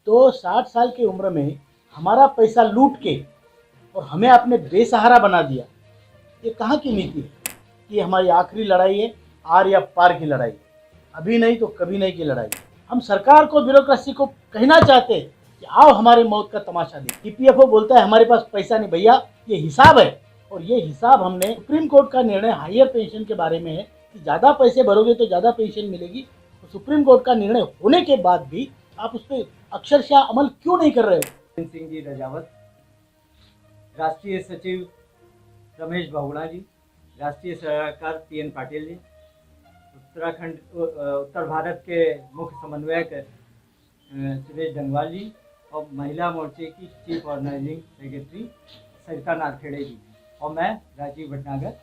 तो 60 साल की उम्र में हमारा पैसा लूट के और हमें अपने बेसहारा बना दिया। ये कहाँ की नीति है कि हमारी आखिरी लड़ाई है, आर या पार की लड़ाई, अभी नहीं तो कभी नहीं की लड़ाई। हम सरकार को, ब्यूरोक्रेसी को कहना चाहते हैं कि आओ हमारे मौत का तमाशा दे। ईपीएफओ बोलता है हमारे पास पैसा नहीं। भैया, ये हिसाब है, और ये हिसाब हमने सुप्रीम कोर्ट का निर्णय हायर पेंशन के बारे में है कि ज़्यादा पैसे भरोगे तो ज़्यादा पेंशन मिलेगी। तो सुप्रीम कोर्ट का निर्णय होने के बाद भी आप उस पर अक्षरशः अमल क्यों नहीं कर रहे हो? सिंह जी रजावत, राष्ट्रीय सचिव रमेश बहुगुणा जी, राष्ट्रीय सलाहकार पीएन पाटिल जी, उत्तर भारत के मुख्य समन्वयक सुरेश डंगवाल जी, और महिला मोर्चे की चीफ ऑर्गेनाइजिंग सेक्रेटरी सरिता नारखेड़े जी, और मैं राजीव भटनागर,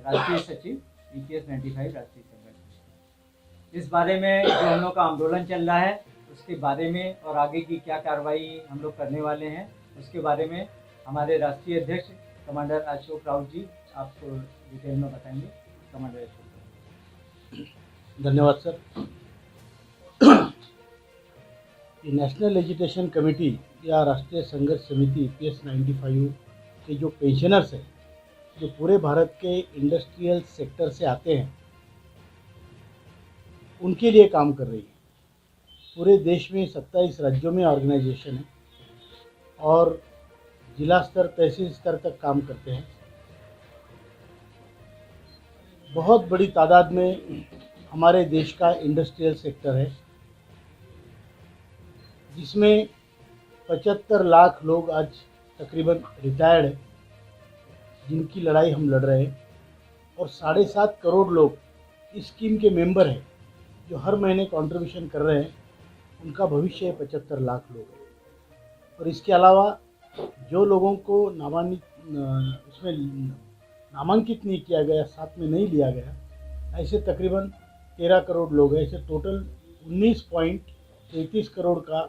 राष्ट्रीय सचिव ईपीएस 95 राष्ट्रीय संगठन। इस बारे में जो हम लोग का आंदोलन चल रहा है उसके बारे में और आगे की क्या कार्रवाई हम लोग करने वाले हैं उसके बारे में हमारे राष्ट्रीय अध्यक्ष कमांडर अशोक राउत जी आपको डिटेल में बताएंगे। कमांडर अशोक। धन्यवाद सर। ये नेशनल एजुकेशन कमेटी या राष्ट्रीय संघर्ष समिति ईपीएस 95 के जो पेंशनर्स हैं, जो पूरे भारत के इंडस्ट्रियल सेक्टर से आते हैं, उनके लिए काम कर रही है। पूरे देश में 27 राज्यों में ऑर्गेनाइजेशन है और जिला स्तर, तहसील स्तर तक काम करते हैं। बहुत बड़ी तादाद में हमारे देश का इंडस्ट्रियल सेक्टर है, जिसमें 75 लाख लोग आज तकरीबन रिटायर्ड है, जिनकी लड़ाई हम लड़ रहे हैं, और 7.5 करोड़ लोग इस स्कीम के मेंबर हैं, जो हर महीने कंट्रीब्यूशन कर रहे हैं। उनका भविष्य 75 लाख लोग हैं। और इसके अलावा जो लोगों को उसमें नामांकित नहीं किया गया, साथ में नहीं लिया गया, ऐसे तकरीबन 13 करोड़ लोग हैं। ऐसे टोटल 19.33 करोड़ का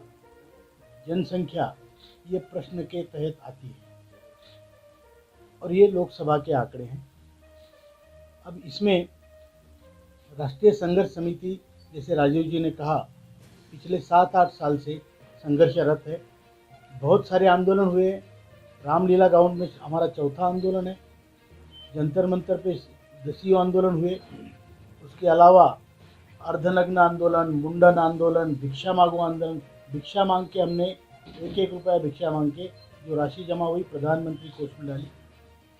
जनसंख्या ये प्रश्न के तहत आती है, और ये लोकसभा के आंकड़े हैं। अब इसमें राष्ट्रीय संघर्ष समिति, जैसे राजीव जी ने कहा, पिछले 7-8 साल से संघर्षरत है। बहुत सारे आंदोलन हुए। रामलीला ग्राउंड में हमारा चौथा आंदोलन है। जंतर मंतर पे 10 आंदोलन हुए। उसके अलावा अर्धनग्न आंदोलन, मुंडन आंदोलन, भिक्षा मांगो आंदोलन। भिक्षा मांग के हमने 1-1 रुपया भिक्षा मांग के जो राशि जमा हुई प्रधानमंत्री कोष में डाली।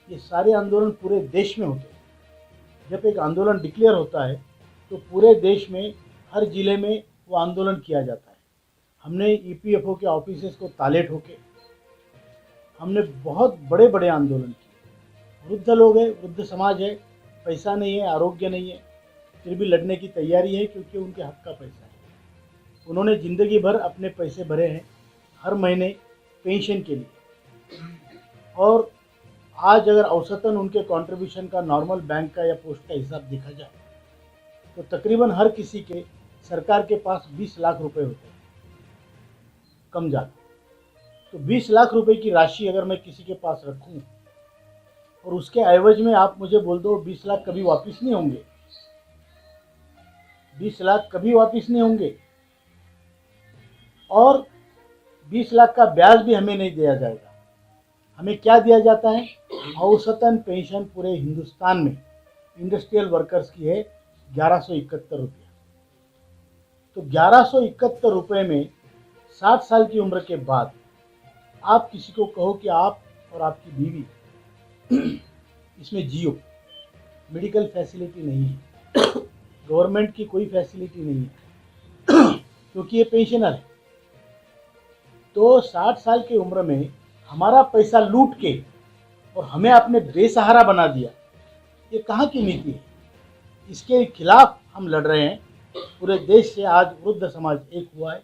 ये सारे आंदोलन पूरे देश में होते हैं। जब एक आंदोलन डिक्लेयर होता है तो पूरे देश में हर जिले में वो आंदोलन किया जाता है। हमने ईपीएफओ के ऑफिसेस को ताले ठोके। हमने बहुत बड़े बड़े आंदोलन किए। वृद्ध लोग हैं, वृद्ध समाज है, पैसा नहीं है, आरोग्य नहीं है, फिर भी लड़ने की तैयारी है, क्योंकि उनके हक का पैसा है। उन्होंने ज़िंदगी भर अपने पैसे भरे हैं हर महीने पेंशन के लिए, और आज अगर औसतन उनके कंट्रीब्यूशन का नॉर्मल बैंक का या पोस्ट का हिसाब देखा जाए तो तकरीबन हर किसी के सरकार के पास 20 लाख रुपए होते हैं, कम ज़्यादा। तो 20 लाख रुपए की राशि अगर मैं किसी के पास रखूं और उसके एवज में आप मुझे बोल दो 20 लाख कभी वापस नहीं होंगे, 20 लाख कभी वापस नहीं होंगे, और 20 लाख का ब्याज भी हमें नहीं दिया जाएगा। हमें क्या दिया जाता है? औसतन पेंशन पूरे हिंदुस्तान में इंडस्ट्रियल वर्कर्स की है 1171 रुपया। तो 1171 रुपये में 60 साल की उम्र के बाद आप किसी को कहो कि आप और आपकी बीवी इसमें जियो, मेडिकल फैसिलिटी नहीं है, गवर्नमेंट की कोई फैसिलिटी नहीं है, क्योंकि ये पेंशनर है। तो 60 साल की उम्र में हमारा पैसा लूट के और हमें अपने बेसहारा बना दिया। ये कहाँ की नीति है? इसके खिलाफ हम लड़ रहे हैं। पूरे देश से आज वृद्ध समाज एक हुआ है,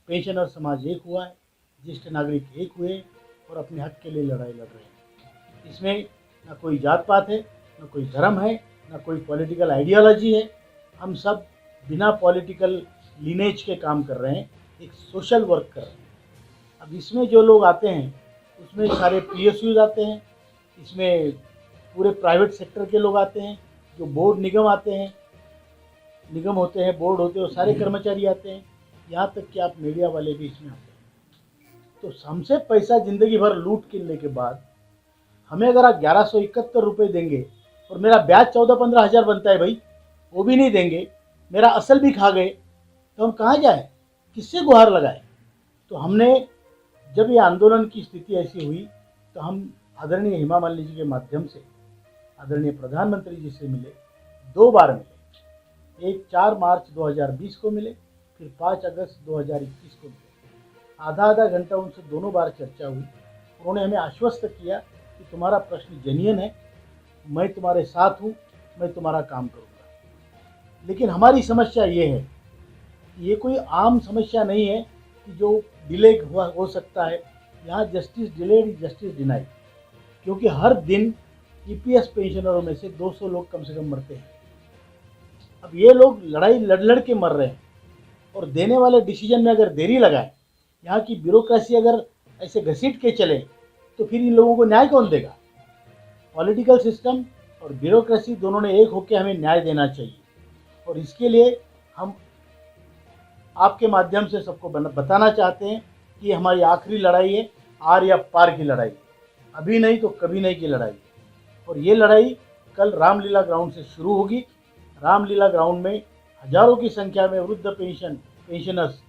पेंशनर समाज एक हुआ है, ज्येष्ठ नागरिक एक हुए और अपने हक के लिए लड़ाई लड़ रहे हैं। इसमें ना कोई जात पात है, ना कोई धर्म है, ना कोई पॉलिटिकल आइडियोलॉजी है। हम सब बिना पॉलिटिकल लीनेज के काम कर रहे हैं, एक सोशल वर्क कर रहे हैं। अब इसमें जो लोग आते हैं उसमें सारे पीएसयूज आते हैं, इसमें पूरे प्राइवेट सेक्टर के लोग आते हैं, जो बोर्ड निगम आते हैं, निगम होते हैं, बोर्ड होते हैं, वो सारे कर्मचारी आते हैं। यहाँ तक कि आप मीडिया वाले भी इसमें आते हैं। तो हमसे पैसा जिंदगी भर लूट लेने के बाद हमें अगर आप 1171 रुपये देंगे और मेरा ब्याज 14-15 हज़ार बनता है भाई, वो भी नहीं देंगे, मेरा असल भी खा गए, तो हम कहाँ जाए, किससे गुहार लगाए। तो हमने जब ये आंदोलन की स्थिति ऐसी हुई तो हम आदरणीय हेमा मालिनी जी के माध्यम से आदरणीय प्रधानमंत्री जी से मिले, 2 बार मिले। एक 4 मार्च 2020 को मिले, फिर 5 अगस्त 2021 को मिले। आधा घंटा उनसे दोनों बार चर्चा हुई। उन्होंने हमें आश्वस्त किया कि तुम्हारा प्रश्न जेन्युइन है, मैं तुम्हारे साथ हूँ, मैं तुम्हारा काम करूँगा। लेकिन हमारी समस्या ये है कि ये कोई आम समस्या नहीं है कि जो डिले हो सकता है। यहाँ जस्टिस डिलेड जस्टिस डिनाइड, क्योंकि हर दिन ईपीएस पेंशनरों में से 200 लोग कम से कम मरते हैं। अब ये लोग लड़ाई लड़ के मर रहे हैं और देने वाले डिसीजन में अगर देरी लगाए, यहाँ की ब्यूरोक्रेसी अगर ऐसे घसीट के चले, तो फिर इन लोगों को न्याय कौन देगा। पॉलिटिकल सिस्टम और ब्यूरोक्रेसी दोनों ने एक होकर हमें न्याय देना चाहिए। और इसके लिए हम आपके माध्यम से सबको बताना चाहते हैं कि हमारी आखिरी लड़ाई है, आर या पार की लड़ाई, अभी नहीं तो कभी नहीं की लड़ाई। और ये लड़ाई कल रामलीला ग्राउंड से शुरू होगी। रामलीला ग्राउंड में हजारों की संख्या में वृद्ध पेंशनर्स,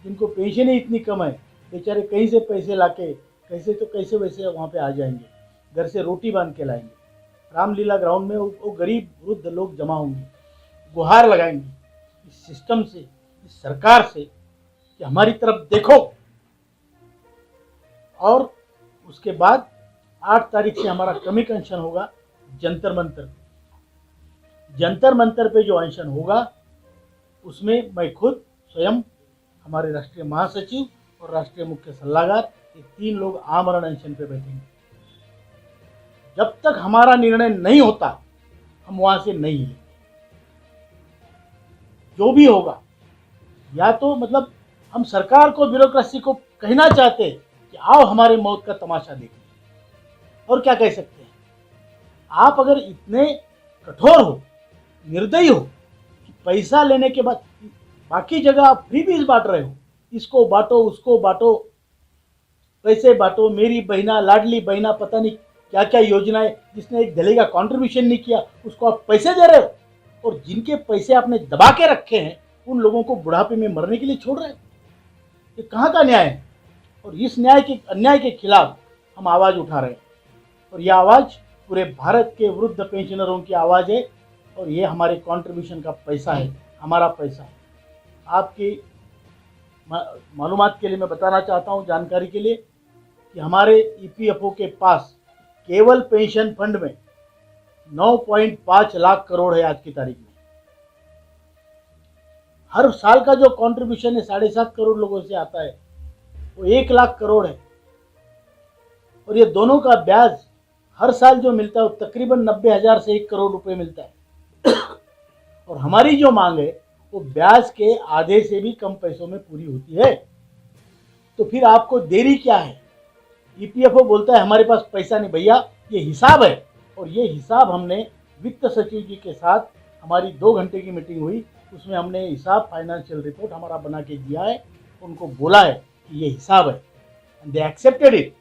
जिनको पेंशन ही इतनी कम है, बेचारे कहीं से पैसे लाके कैसे वैसे वहाँ पे आ जाएंगे, घर से रोटी बांध के लाएंगे। रामलीला ग्राउंड में वो गरीब वृद्ध लोग जमा होंगे, गुहार लगाएंगे इस सिस्टम से, इस सरकार से कि हमारी तरफ देखो। और उसके बाद 8 तारीख से हमारा क्रमिक अनशन होगा जंतर मंतर। जंतर मंतर पे जो अनशन होगा उसमें मैं खुद स्वयं, हमारे राष्ट्रीय महासचिव और राष्ट्रीय मुख्य सलाहकार, ये 3 लोग आमरण अनशन पे बैठेंगे। जब तक हमारा निर्णय नहीं होता हम वहां से नहीं हिलेंगे। जो भी होगा, या तो मतलब हम सरकार को, ब्यूरोक्रेसी को कहना चाहते कि आओ हमारे मौत का तमाशा देखिए, और क्या कह सकते हैं। आप अगर इतने कठोर हो, निर्दयी हो कि पैसा लेने के बाद बाकी जगह आप फ्री बीज बांट रहे हो, इसको बांटो उसको बांटो, पैसे बांटो, मेरी बहना, लाडली बहना, पता नहीं क्या क्या योजनाएं, जिसने एक दले का कॉन्ट्रीब्यूशन नहीं किया उसको आप पैसे दे रहे हो, और जिनके पैसे आपने दबा के रखे हैं उन लोगों को बुढ़ापे में मरने के लिए छोड़ रहे हो। ये कहाँ का न्याय है। और इस अन्याय के खिलाफ हम आवाज़ उठा रहे हैं, और यह आवाज़ पूरे भारत के वृद्ध पेंशनरों की आवाज़ है, और ये हमारे कंट्रीब्यूशन का पैसा है, हमारा पैसा है। आपकी मालूमात के लिए मैं बताना चाहता हूँ, जानकारी के लिए, कि हमारे ईपीएफओ के पास केवल पेंशन फंड में 9.5 लाख करोड़ है आज की तारीख में। हर साल का जो कंट्रीब्यूशन है 7.5 करोड़ लोगों से आता है, वो 1 लाख करोड़ है। और ये दोनों का ब्याज हर साल जो मिलता है वो तकरीबन 90,000 से 1 करोड़ रुपए मिलता है। और हमारी जो मांग है वो ब्याज के आधे से भी कम पैसों में पूरी होती है। तो फिर आपको देरी क्या है। ईपीएफओ बोलता है हमारे पास पैसा नहीं। भैया, ये हिसाब है, और ये हिसाब हमने वित्त सचिव जी के साथ, हमारी 2 घंटे की मीटिंग हुई, उसमें हमने हिसाब, फाइनेंशियल रिपोर्ट हमारा बना के दिया है, उनको बोला है कि ये हिसाब है, एंड दे एक्सेप्टेड इट।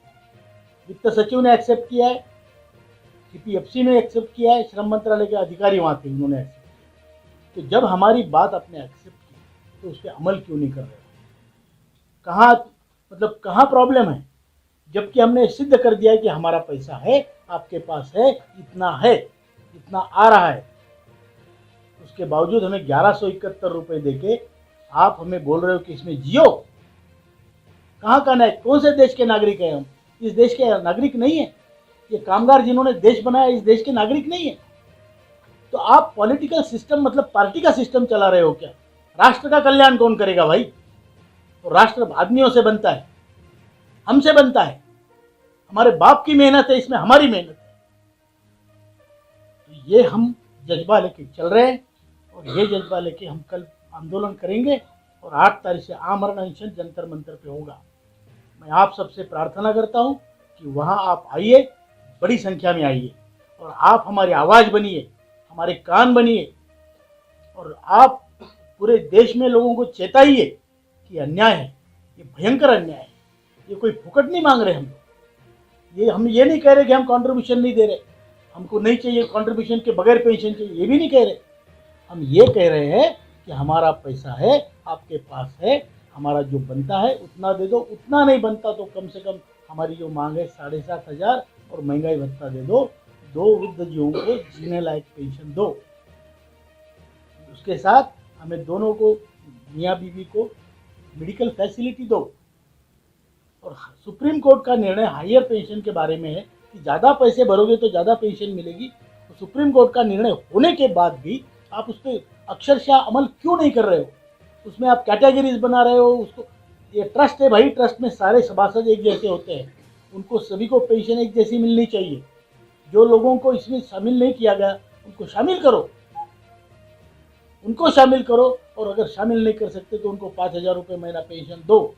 वित्त सचिव ने एक्सेप्ट किया है, सीपीएफसी ने एक्सेप्ट किया है, श्रम मंत्रालय के अधिकारी वहाँ थे, उन्होंने एक्सेप्ट किया। तो जब हमारी बात आपने एक्सेप्ट की तो उस पर अमल क्यों नहीं कर रहे हो। कहाँ प्रॉब्लम है, जबकि हमने सिद्ध कर दिया है कि हमारा पैसा है, आपके पास है, इतना आ रहा है। उसके बावजूद हमें 1171 रुपये देके आप हमें बोल रहे हो कि इसमें जियो। कहाँ का न्याय, कौन से देश के नागरिक हैं हम। इस देश के नागरिक नहीं है। ये कामगार जिन्होंने देश बनाया इस देश के नागरिक नहीं है। तो आप पॉलिटिकल सिस्टम, मतलब पार्टी का सिस्टम चला रहे हो क्या। राष्ट्र का कल्याण कौन करेगा भाई। तो राष्ट्र आदमियों से बनता है, हमसे बनता है, हमारे बाप की मेहनत है, इसमें हमारी मेहनत है। तो ये हम जज्बा लेके चल रहे हैं, और ये जज्बा लेके हम कल आंदोलन करेंगे, और 8 तारीख से आमरण अनशन जंतर मंतर पे होगा। मैं आप सबसे प्रार्थना करता हूँ कि वहाँ आप आइए, बड़ी संख्या में आइए, और आप हमारी आवाज़ बनिए, हमारे कान बनिए, और आप पूरे देश में लोगों को चेताइए कि अन्याय है, ये भयंकर अन्याय है। ये कोई फुकट नहीं मांग रहे हम लोग। हम ये नहीं कह रहे कि हम कंट्रीब्यूशन नहीं दे रहे, हमको नहीं चाहिए कंट्रीब्यूशन के बगैर पेंशन चाहिए, ये भी नहीं कह रहे। हम ये कह रहे हैं कि हमारा पैसा है, आपके पास है, हमारा जो बनता है उतना दे दो, उतना नहीं बनता तो कम से कम हमारी जो मांग है 7,500 और महंगाई भत्ता दे दो, 2 वृद्धजीवों को जीने लायक पेंशन दो। उसके साथ हमें दोनों को, मियाँ बीवी को, मेडिकल फैसिलिटी दो। और सुप्रीम कोर्ट का निर्णय हायर पेंशन के बारे में है कि ज़्यादा पैसे भरोगे तो ज़्यादा पेंशन मिलेगी। तो सुप्रीम कोर्ट का निर्णय होने के बाद भी आप उस पर अक्षरशः अमल क्यों नहीं कर रहे हो? उसमें आप कैटेगरीज बना रहे हो उसको। ये ट्रस्ट है भाई, ट्रस्ट में सारे सभासद एक जैसे होते हैं, उनको सभी को पेंशन एक जैसी मिलनी चाहिए। जो लोगों को इसमें शामिल नहीं किया गया उनको शामिल करो, उनको शामिल करो। और अगर शामिल नहीं कर सकते तो उनको 5,000 रुपये महीना पेंशन दो।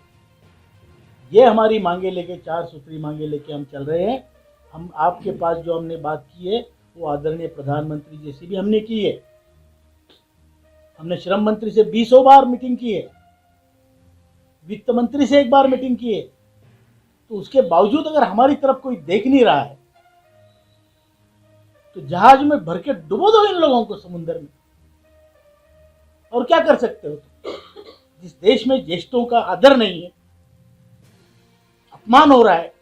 ये हमारी मांगे लेके, 4 सूत्री मांगे लेके हम चल रहे हैं। हम आपके पास जो हमने बात की है वो आदरणीय प्रधानमंत्री जी से भी हमने की है, हमने श्रम मंत्री से 20 बार मीटिंग की है, वित्त मंत्री से 1 बार मीटिंग की है। तो उसके बावजूद अगर हमारी तरफ कोई देख नहीं रहा है तो जहाज में भर के डुबो दो इन लोगों को समुद्र में। और क्या कर सकते हो? जिस देश में ज्येष्ठों का आदर नहीं है, अपमान हो रहा है,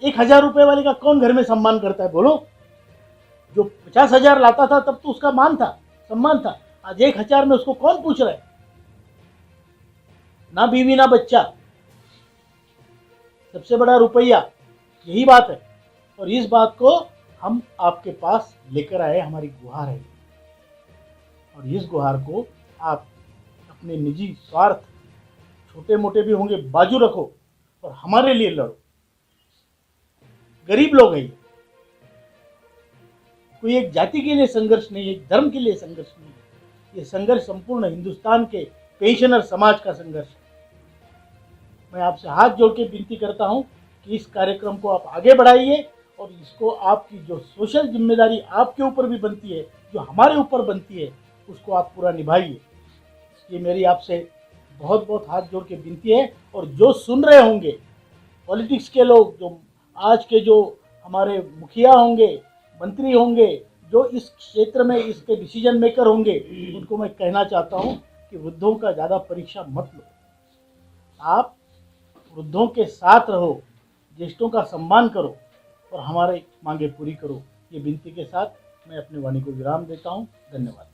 1,000 रुपए वाले का कौन घर में सम्मान करता है बोलो? जो 50,000 लाता था तब तो उसका मान था, सम्मान था। आज 1,000 में उसको कौन पूछ रहा है? ना बीवी ना बच्चा, सबसे बड़ा रुपया, यही बात है। और इस बात को हम आपके पास लेकर आए, हमारी गुहार है। और इस गुहार को आप अपने निजी स्वार्थ, छोटे मोटे भी होंगे, बाजू रखो और हमारे लिए लड़ो। गरीब लोग हैं ये, कोई एक जाति के लिए संघर्ष नहीं है, एक धर्म के लिए संघर्ष नहीं है। ये संघर्ष संपूर्ण हिंदुस्तान के पेंशनर समाज का संघर्ष है। मैं आपसे हाथ जोड़ के विनती करता हूं कि इस कार्यक्रम को आप आगे बढ़ाइए और इसको, आपकी जो सोशल जिम्मेदारी आपके ऊपर भी बनती है, जो हमारे ऊपर बनती है, उसको आप पूरा निभाइए। ये मेरी आपसे बहुत बहुत हाथ जोड़ के विनती है। और जो सुन रहे होंगे, पॉलिटिक्स के लोग, जो आज के जो हमारे मुखिया होंगे, मंत्री होंगे, जो इस क्षेत्र में इसके डिसीजन मेकर होंगे, उनको मैं कहना चाहता हूं कि वृद्धों का ज़्यादा परीक्षा मत लो। आप वृद्धों के साथ रहो, ज्येष्ठों का सम्मान करो और हमारे मांगे पूरी करो। ये विनती के साथ मैं अपनी वाणी को विराम देता हूँ। धन्यवाद।